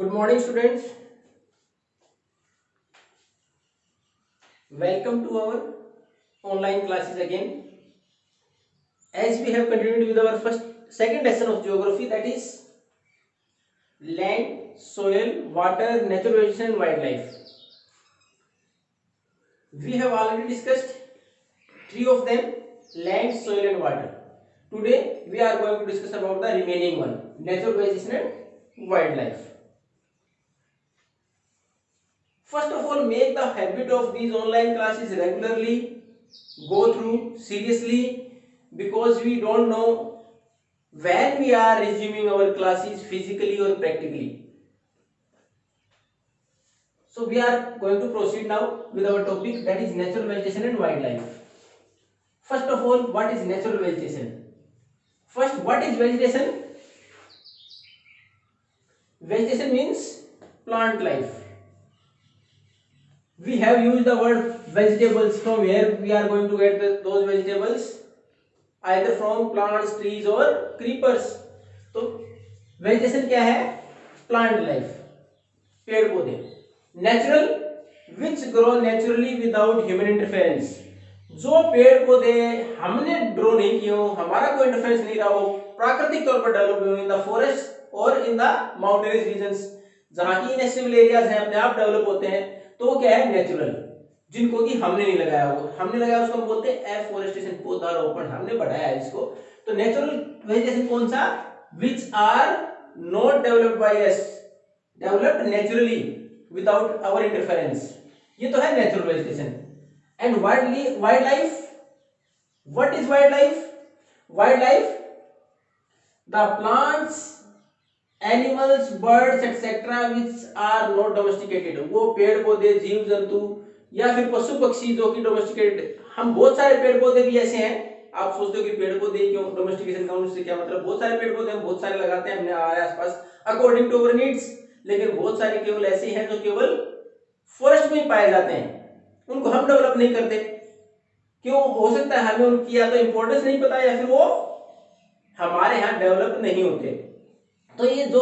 Good morning, students. Welcome to our online classes again. As we have continued with our second lesson of geography, that is land, soil, water, natural vegetation, and wildlife. We have already discussed three of them: land, soil, and water. Today we are going to discuss about the remaining one: natural vegetation and wildlife. First of all, make the habit of these online classes regularly. Go through seriously, because we don't know when we are resuming our classes physically or practically. So we are going to proceed now with our topic, that is natural vegetation and wildlife. First of all, what is natural vegetation? First, what is vegetation? Vegetation means plant life. We have used the word vegetables. From where we are going to get those vegetables? Either from plants, trees or creepers. तो vegetation क्या है? Plant life, पेड़ पौधे. Natural, which grow naturally without human interference. जो पेड़ पौधे हमने grow नहीं किए हो, हमारा कोई इंटरफेरेंस नहीं रहा हो, प्राकृतिक तौर पर डेवलप हुए इन द फॉरेस्ट और इन द माउंटेनियस रीजन्स, जहां की इनएक्सेसिबल एरियाज हैं, अपने आप डेवलप होते हैं, तो वो क्या है? नेचुरल. जिनको कि हमने नहीं लगाया हो, हमने लगाया उसको हम बोलते हैं एफोरेस्टेशन, पौधारोपण, हमने बढ़ाया है इसको. तो नेचुरल वेजिटेशन कौन सा? Which are not developed by us, developed naturally without our interference, ये तो है natural vegetation. And wild life, what is wild life? Wild life, the plants, animals, birds etcetera which are not domesticated. वो पेड़ पौधे, जीव जंतु या फिर पशु पक्षी जो कि डोमेस्टिकेटेड. हम बहुत सारे पेड़ पौधे भी ऐसे हैं, आप सोचते हो कि पेड़ पौधे क्यों डोमेस्टिकेशन का, उससे क्या मतलब? बहुत सारे पेड़ पौधे हम बहुत सारे लगाते हैं अपने आसपास अकॉर्डिंग टू अवर नीड्स, लेकिन बहुत सारे केवल ऐसे हैं जो केवल फॉरेस्ट में ही पाए जाते हैं, उनको हम डेवलप नहीं करते. क्यों? हो सकता है हमें उनकी या तो इंपॉर्टेंस नहीं पता, या फिर वो हमारे यहाँ डेवलप नहीं होते. तो ये जो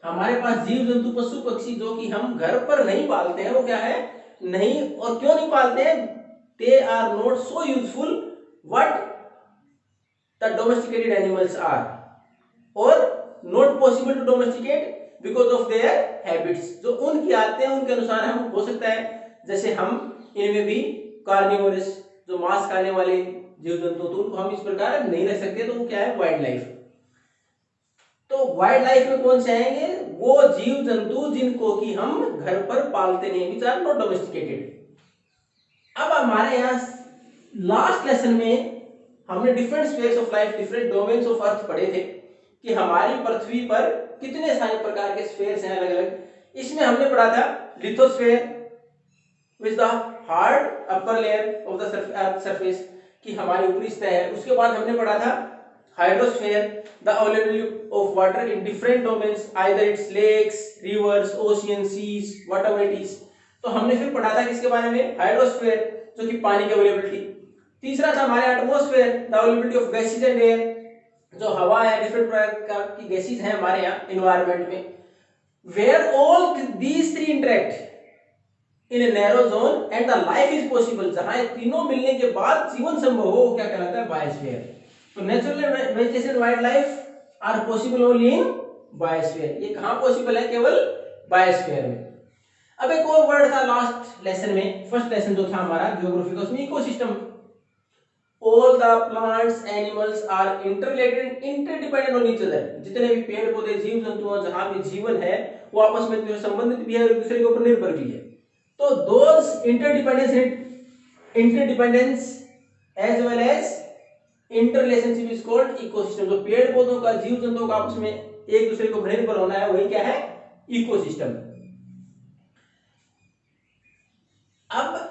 हमारे पास जीव जंतु पशु पक्षी जो कि हम घर पर नहीं पालते हैं, वो क्या है? नहीं. और क्यों नहीं पालते हैं? They are not so useful what the domesticated animals are, और not possible to domesticate because of their habits. जो उनकी आदतें हैं उनके अनुसार हम, हो सकता है जैसे हम इनमें भी कार्निवोरस, जो मांस खाने वाले जीव जंतु, तो उनको हम इस प्रकार नहीं रख सकते. तो वो क्या है? Wild life. तो वाइल्ड लाइफ में कौन से आएंगे? वो जीव जंतु जिनको कि हम घर पर पालते नहीं, विच आर नॉट डोमेस्टिकेटेड. अब हमारे यहाँ लास्ट लेसन में हमने different space of life, different domains of earth पढ़े थे कि हमारी पृथ्वी पर कितने सारे प्रकार के स्फेयर्स हैं अलग अलग. इसमें हमने पढ़ा था lithosphere which the hard upper layer of the earth surface, कि हमारी ऊपरी सतह है. उसके बाद हमने पढ़ा था hydrosphere, the availability of water in different domains, either it's lakes, rivers, ocean, seas, whatever it is. तो हमने फिर पढ़ा था किसके बारे में? हाइड्रोस्फेयर, जो कि पानी की अवेलेबिलिटी. तीसरा था हमारे atmosphere, the availability of gases and air, जो हवा है, डिफरेंट प्रकार की गैसेज हैं हमारे यहाँ एनवायरनमेंट में. Where all these three interact in a narrow zone and the life is possible, जहां तीनों मिलने के बाद जीवन संभव हो, क्या कहलाता है? बायोस्फीयर. तो natural vegetation, wild life are possible only in biosphere. ये कहां पॉसिबल है? केवल बायोस्फीयर में. अब एक और वर्ड था लास्ट लेसन में, फर्स्ट लेसन जो था हमारा ज्योग्राफी का, उसमें ecosystem. All the plants, animals are interrelated, interdependent on each other. जितने भी पेड़ पौधे, जीव जंतु हैं, जहां भी जीवन है, वो आपस में संबंधित भी है और एक दूसरे के ऊपर निर्भर भी है. तो those interdependence as well as interrelationship is called ecosystem. जो पेड़ पौधों का, जीव जंतुओं का आपस में एक दूसरे को निर्भर होना है, वही क्या है? इकोसिस्टम. अब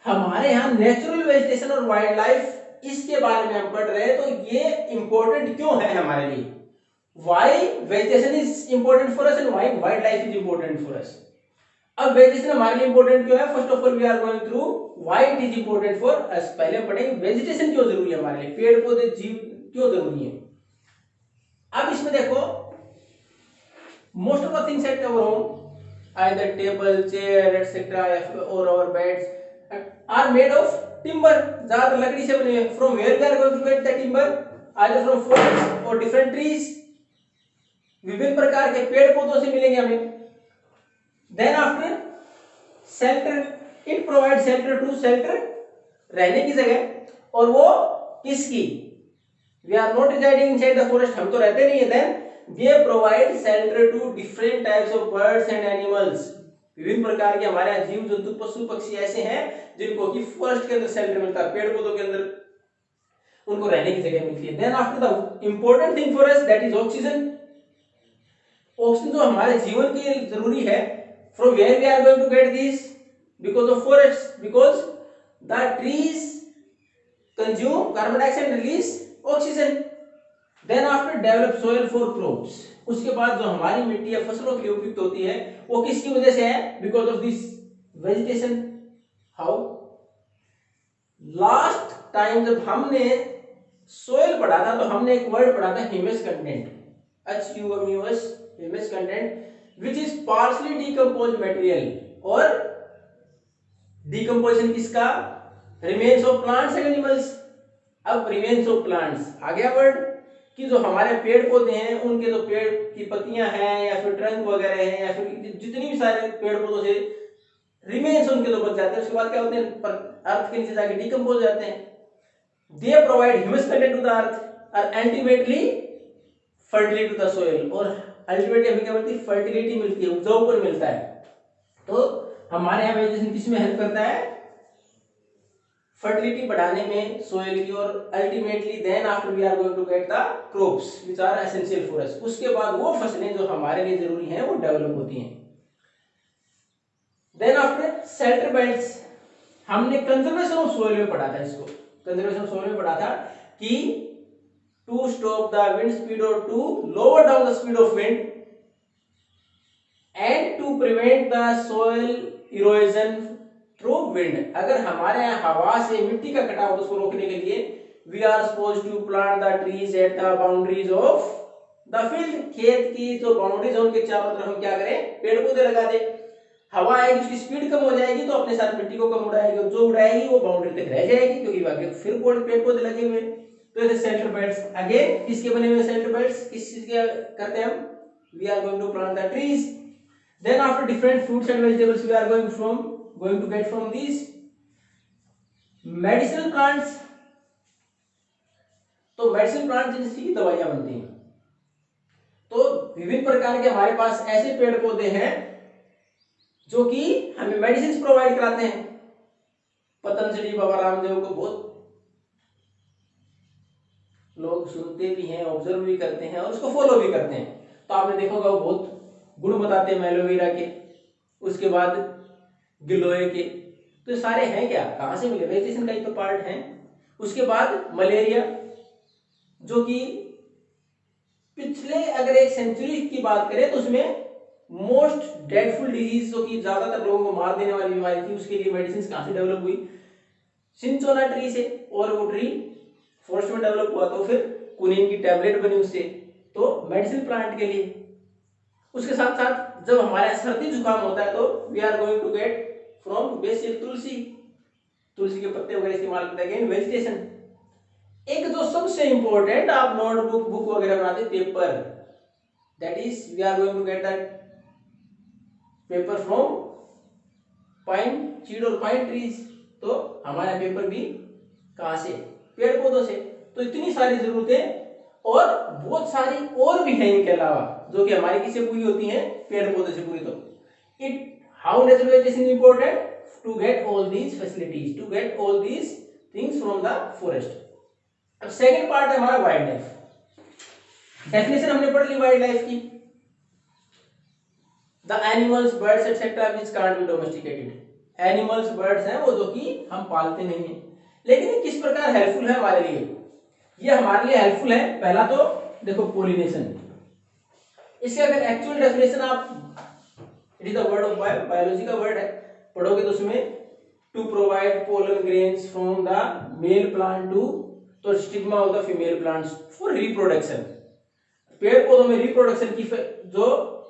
हमारे यहाँ नेचुरल वेजिटेशन और वाइल्ड लाइफ, इसके बारे में हम पढ़ रहे हैं. तो ये इंपॉर्टेंट क्यों है हमारे लिए? Why vegetation is important for us and why wild life is important for us. अब वेजिटेशन हमारे लिए इंपॉर्टेंट क्यों है? First of all we are going through why it is important for us. पहले हम पढ़ेंगे वेजिटेशन क्यों जरूरी है हमारे लिए, पेड़ पौधे, जीव क्यों जरूरी है. अब इसमें देखो, most of the things at our home, either table, chair, etc., or our beds are made of timber, ज्यादातर लकड़ी से बने हैं. From where we are going to get the timber? Either from forests or different trees, विभिन्न प्रकार के पेड़ पौधों से मिलेंगे हमें. Then after shelter, it provides shelter to shelter, रहने की जगह. और वो किसकी? We are not residing inside the forest, हम तो रहते नहीं है. Then they provide shelter to different types of birds and animals, विभिन्न प्रकार के हमारे यहाँ जीव जंतु पशु पक्षी ऐसे हैं जिनको कि फॉरेस्ट के अंदर शेल्टर मिलता है, पेड़ पौधों के अंदर उनको रहने की जगह मिलती है. Then after the important thing for us, that is oxygen. Oxygen जो हमारे जीवन के लिए जरूरी है. From where we are going to get this? Because of forest, because the trees consume carbon dioxide, release oxygen. Then after develop soil for crops, उसके बाद जो हमारी मिट्टी या फसलों के लिए उपयुक्त होती है वो किसकी वजह से है? Because of this vegetation. How? Last time जब हमने सोइल पढ़ा था तो हमने एक वर्ड पढ़ा था humus content, HUMUS, humus content, which is partially decomposed material. और डीकंपोजिशन किसका? Remains of plants and animals. अब रिमेन्स ऑफ प्लांट्स आ गया वर्ड कि जो हमारे पेड़ पौधे हैं उनके जो पेड़ की पत्तियां हैं या फिर ट्रंक वगैरह हैं या फिर जितनी भी सारे पेड़ पौधों से रिमेन्स उनके जो बच जाते हैं, उसके बाद क्या होते हैं? अर्थ के नीचे जाके डीकंपोज हो जाते हैं. They provide humus content to the earth और ultimately fertility to the soil. और अल्टीमेटली हमें क्या मिलती है? फर्टिलिटी मिलती है, उपजाऊपन मिलता है. तो हमारे यहाँ वेजिटेशन किसमें हेल्प करता है? फर्टिलिटी बढ़ाने में सोइल की. और ultimately then after we are going to get the crops which are essential for us. उसके बाद वो फसलें जो हमारे लिए जरूरी हैं वो डेवलप होती हैं. देन आफ्टर शेल्टर बेल्ट्स, हमने कंजर्वेशन ऑफ सोइल में पढ़ा था. इसको कंजर्वेशन ऑफ सोइल में पढ़ा था कि to stop the wind speed और to lower down the speed of wind and to prevent the soil erosion through wind. अगर हमारे यहाँ हवा से मिट्टी का कटाव उसको रोकने के लिए we are suppose to plant the trees at the boundaries of the field. खेत की जो बाउंड्रीज है उनके चारों तरफ हम क्या करें? पेड़ पौधे लगा दें. हवा आएगी, उसकी स्पीड कम हो जाएगी तो अपने साथ मिट्टी को कम उड़ाएगी, और जो उड़ाएगी वो बाउंड्री तक रह जाएगी क्योंकि बाकी फिर पेड़ पौधे लगे हुए. तो ये शेल्टर बेल्ट्स अगेन किसके बने हुए? शेल्टर बेल्ट्स किस चीज के करते हैं हम? We are going to plant the trees. Then after different fruits and vegetables we are going to get from these medicinal plants. तो मेडिसिनल प्लांट जिनसे की दवाइयां बनती हैं. तो विभिन्न प्रकार के हमारे पास ऐसे पेड़ पौधे हैं जो कि हमें मेडिसिन प्रोवाइड कराते हैं. पतंजलि बाबा रामदेव को बहुत लोग सुनते भी हैं, ऑब्जर्व भी करते हैं और उसको फॉलो भी करते हैं. तो आपने देखा होगा वो बहुत गुण बताते हैं एलोवेरा के, उसके बाद गिलोय के. तो सारे हैं क्या? कहां से मिले? वेजिटेशन का ही तो पार्ट है. उसके बाद मलेरिया, जो कि पिछले अगर एक सेंचुरी की बात करें तो उसमें मोस्ट डेडफुल डिजीज, जो कि ज्यादातर लोगों को मार देने वाली बीमारी थी, उसके लिए मेडिसिन कहां से डेवलप हुई? सिंचोना ट्री से. और वो ट्री फॉरेस्ट में डेवलप हुआ तो फिर कुनिन की टैबलेट बनी उससे. तो मेडिसिन प्लांट के लिए. उसके साथ साथ जब हमारे सर्दी जुकाम होता है तो we are going to get from basil tulsi. तुलसी के पत्ते वगैरह इस्तेमाल करते हैं. Again vegetation. एक जो सबसे इंपॉर्टेंट आप नोटबुक बुक वगैरह बनाते हैं, paper, that is we are going to get that paper from pine चीड़ और पाइन ट्रीज. तो हमारा पेपर भी कहां से? पेड़ पौधों से. तो इतनी सारी जरूरतें और बहुत सारी और भी हैं इनके अलावा जो कि हमारी किससे पूरी होती हैं? पेड़ पौधे से पूरी. तो it how natural vegetation is important to get all these facilities, to get all these things from the forest. अब सेकंड पार्ट है हमारा वाइल्ड लाइफ. डेफिनेशन हमने पढ़ ली वाइल्ड लाइफ की. The animals, birds etcetera which can't be domesticated. Animals, birds हैं वो जो कि हम पालते नहीं हैं, लेकिन ये किस प्रकार हेल्पफुल है हमारे लिए? ये हमारे लिए हेल्पफुल है. पहला तो देखो पोलिनेशन. इसके अगर एक्चुअल डेफिनेशन आप, it is the word of biology का वर्ड है, पढ़ोगे तो उसमें to provide pollen grains from the male plant to to stigma of the female plants for reproduction. पेड़ पौधों में रिप्रोडक्शन की जो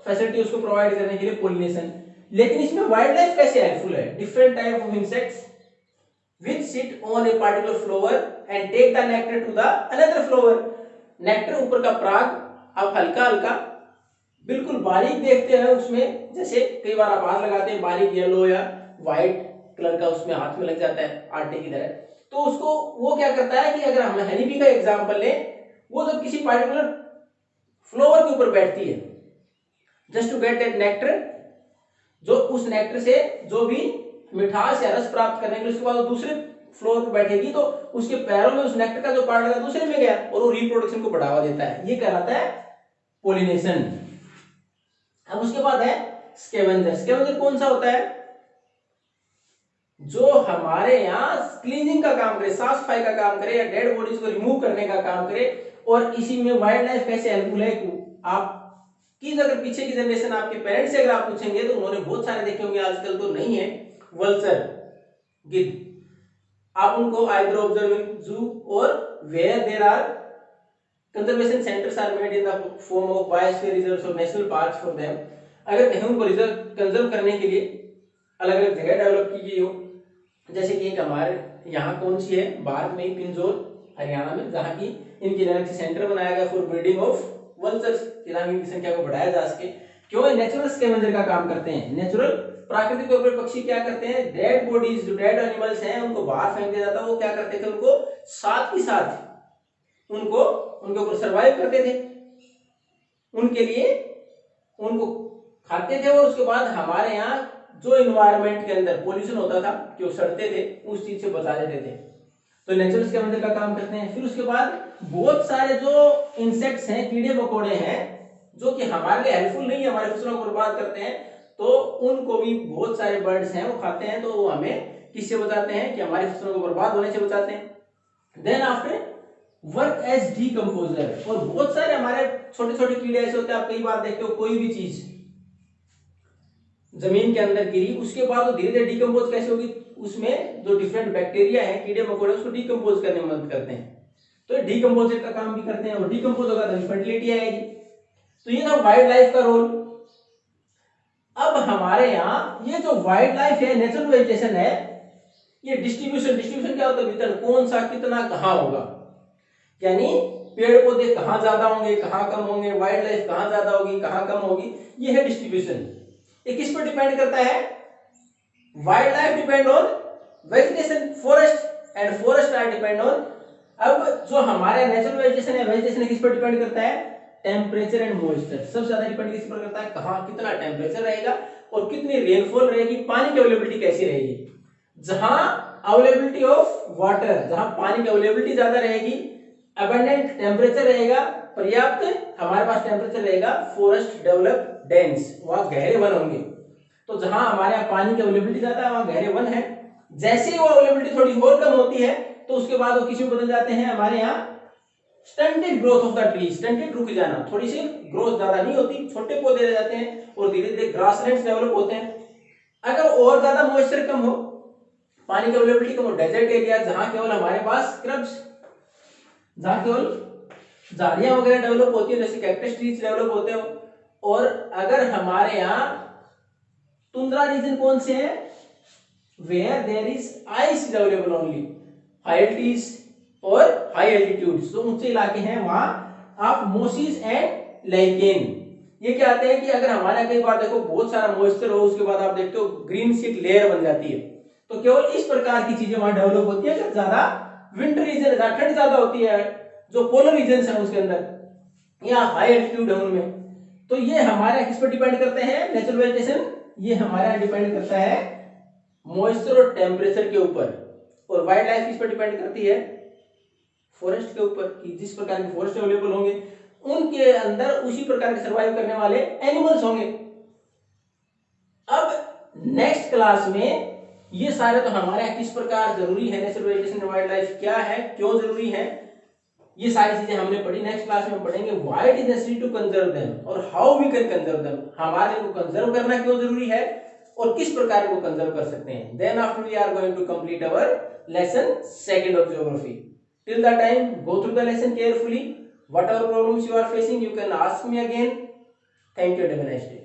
फैसिलिटी उसको प्रोवाइड करने के लिए पोलिनेशन। लेकिन इसमें वाइल्ड लाइफ कैसे हेल्पफुल है? Different type of insects which sit on a particular flower and take the nectar to the another flower। Nectar ऊपर का पराग आप हल्का हल्का बिल्कुल बारीक देखते हैं उसमें, जैसे कई बार आप हाथ लगाते हैं बारीक येलो या व्हाइट कलर का उसमें हाथ में लग जाता है आटे की तरह, तो उसको वो क्या करता है कि अगर हम हनी बी का एग्जांपल लें, वो जब किसी पार्टिकुलर फ्लावर के ऊपर बैठती है just to get that nectar, जो उस नेक्टर से जो भी मिठास या रस प्राप्त करने के लिए उसके बाद वो दूसरे फ्लोर पर बैठेगी, तो उसके पैरों में उस नेक्टर का जो पार्ट लगा दूसरे में गया और वो रिप्रोडक्शन को बढ़ावा देता है। ये कहलाता है पोलिनेशन। अब उसके बाद है स्कैवेंजर। स्कैवेंजर कौन सा होता है? जो हमारे यहाँ क्लीनिंग का काम करे, साफ सफाई का काम करे या डेड बॉडीज को रिमूव करने का काम करे। और इसी में वाइल्ड लाइफ कैसे हेल्पफुल है? आप की अगर पीछे की जनरेशन आपके पेरेंट्स से अगर आप पूछेंगे तो उन्होंने बहुत सारे देखे होंगे, आजकल तो नहीं है। वल्चर, गिद्ध, आप उनको आइदर ऑब्जर्व इन जू और where there are conservation centres are made in the form of biosphere reserves और नेशनल पार्क्स फॉर देम। अगर कहीं उनको रिजर्व कंजर्व करने के लिए अलग अलग जगह डेवलप की गई हो, जैसे कि एक हमारे यहाँ कौन सी है, भारत में पिंजौर हरियाणा में, जहाँ की इनके अलग से सेंटर बनाया गया फॉर ब्रीडिंग ऑफ वल्चर्स, ताकि इनकी संख्या को बढ़ाया जा सके। क्यों? नेचुरल स्कैवेंजर का काम करते हैं। नेचुरल प्राकृतिक तौर पर पक्षी क्या करते हैं? डेड बॉडीज, जो डेड एनिमल्स हैं उनको बाहर फेंक दिया जाता है, वो क्या करते थे? उनको साथ ही साथ उनको उनके ऊपर सर्वाइव करते थे, उनके लिए उनको खाते थे। और उसके बाद हमारे यहाँ जो इन्वायरमेंट के अंदर पोल्यूशन होता था कि वो सड़ते थे, उस चीज से बचा देते थे। तो नेचुरल स्कैवेंजर का काम करते हैं। फिर उसके बाद बहुत सारे जो इंसेक्ट्स हैं, कीड़े मकोड़े हैं, जो कि हमारे लिए हेल्पफुल नहीं है, हमारे फसलों को बर्बाद करते हैं, तो उनको भी बहुत सारे बर्ड्स हैं वो खाते हैं। तो वो हमें किससे बचाते हैं? कि हमारी फसलों को बर्बाद होने से बचाते हैं। Then after work as decomposer. और बहुत सारे हमारे छोटे छोटे कीड़े ऐसे होते हैं, आप कई बार देखते हो कोई भी चीज जमीन के अंदर गिरी, उसके बाद वो धीरे धीरे डीकंपोज कैसे होगी? उसमें जो डिफरेंट बैक्टीरिया है, कीड़े मकोड़े, उसको डीकंपोज करने में मदद करते हैं। तो डीकंपोजर का काम भी करते हैं, और डीकंपोज होगा तो फर्टिलिटी आएगी। तो ये था वाइल्ड लाइफ का रोल। अब हमारे यहाँ ये जो वाइल्ड लाइफ है, नेचुरल वेजिटेशन है, ये डिस्ट्रीब्यूशन क्या होता है? वितरण, कौन सा कितना कहाँ होगा, यानी पेड़ पौधे कहाँ ज्यादा होंगे कहाँ कम होंगे, वाइल्ड लाइफ कहाँ ज्यादा होगी कहाँ कम होगी, ये है डिस्ट्रीब्यूशन। ये किस पर डिपेंड करता है? Wild life depend on vegetation, forest, and forest are depend on. अब जो हमारा नेचुरल वेजिटेशन है, वेजिटेशन किस पर डिपेंड करता है? Temperature and moisture. सबसे ज्यादा डिपेंड किस पर करता है? कहाँ कितना टेम्परेचर रहेगा और कितनी रेनफॉल रहेगी, पानी की अवेलेबिलिटी कैसी रहेगी। जहां अवेलेबिलिटी ऑफ वाटर, जहां पानी की अवेलेबिलिटी ज्यादा रहेगी, अबंडेंट टेम्परेचर रहेगा, पर्याप्त हमारे पास टेम्परेचर रहेगा, फॉरेस्ट डेवलप डेंस, वहां गहरे वन होंगे। तो जहां हमारे यहाँ पानी की अवेलेबिलिटी ज्यादा है वहां गहरे वन है। जैसे ही वो अवेलेबिलिटी थोड़ी और कम होती है तो उसके बाद वो किस में बदल जाते हैं? हमारे यहाँ stunted growth of the tree, stunted रुक जाना, थोड़ी सी ग्रोथ ज्यादा नहीं होती, छोटे पौधे रह जाते हैं और धीरे धीरे ग्रासलैंड्स डेवलप होते हैं। अगर और ज्यादा मॉइस्चर कम हो, पानी की अवेलेबिलिटी कम हो, डेजर्ट एरिया जहां केवल हमारे पास स्क्रब्स, जहां केवल झाड़ियां वगैरह डेवलप होती है, जैसे कैक्टस ट्रीज डेवलप होते हैं। और अगर हमारे यहाँ टुंड्रा रीजन कौन से है? Where there is ice is available only, हाइल्टीज और हाई एल्टीट्यूड, जो ऊंचे इलाके हैं वहां आप मोसिस एंड लाइकेन, ये क्या आते हैं कि अगर हमारे कई बार देखो बहुत सारा मॉइस्चर हो, उसके बाद आप देखते हो ग्रीन शीट लेयर बन जाती है। तो केवल इस प्रकार की चीजें वहां डेवलप होती है जब ज्यादा विंटर रीजन, जहां ठंड ज्यादा होती है, जो पोलर रीजन है उसके अंदर या हाई एल्टीट्यूड है उनमें। तो ये हमारे किस पर डिपेंड करते हैं? नेचुरल वेजिटेशन, ये हमारा डिपेंड करता है मॉइस्चर और टेम्परेचर के ऊपर। और वाइल्ड लाइफ किस पर डिपेंड करती है? फॉरेस्ट के ऊपर, कि जिस प्रकार के फॉरेस्ट अवेलेबल होंगे उनके अंदर उसी प्रकार के सर्वाइव करने वाले एनिमल्स होंगे। अब नेक्स्ट क्लास में ये सारे तो हमारे यहाँ किस प्रकार जरूरी है, नेचुरल वेजिटेशन वाइल्ड लाइफ क्या है, क्यों जरूरी है, ये सारी चीजें हमने पढ़ी। नेक्स्ट क्लास में पढ़ेंगे why it is necessary to conserve them और how we can conserve them, हमारे को कंजर्व करना क्यों जरूरी है और किस प्रकार को कंजर्व कर सकते हैं। Then after we are going to complete our lesson second of geography. Till the time go through the lesson carefully, whatever problems you are facing you can ask me again, thank you, have a nice day.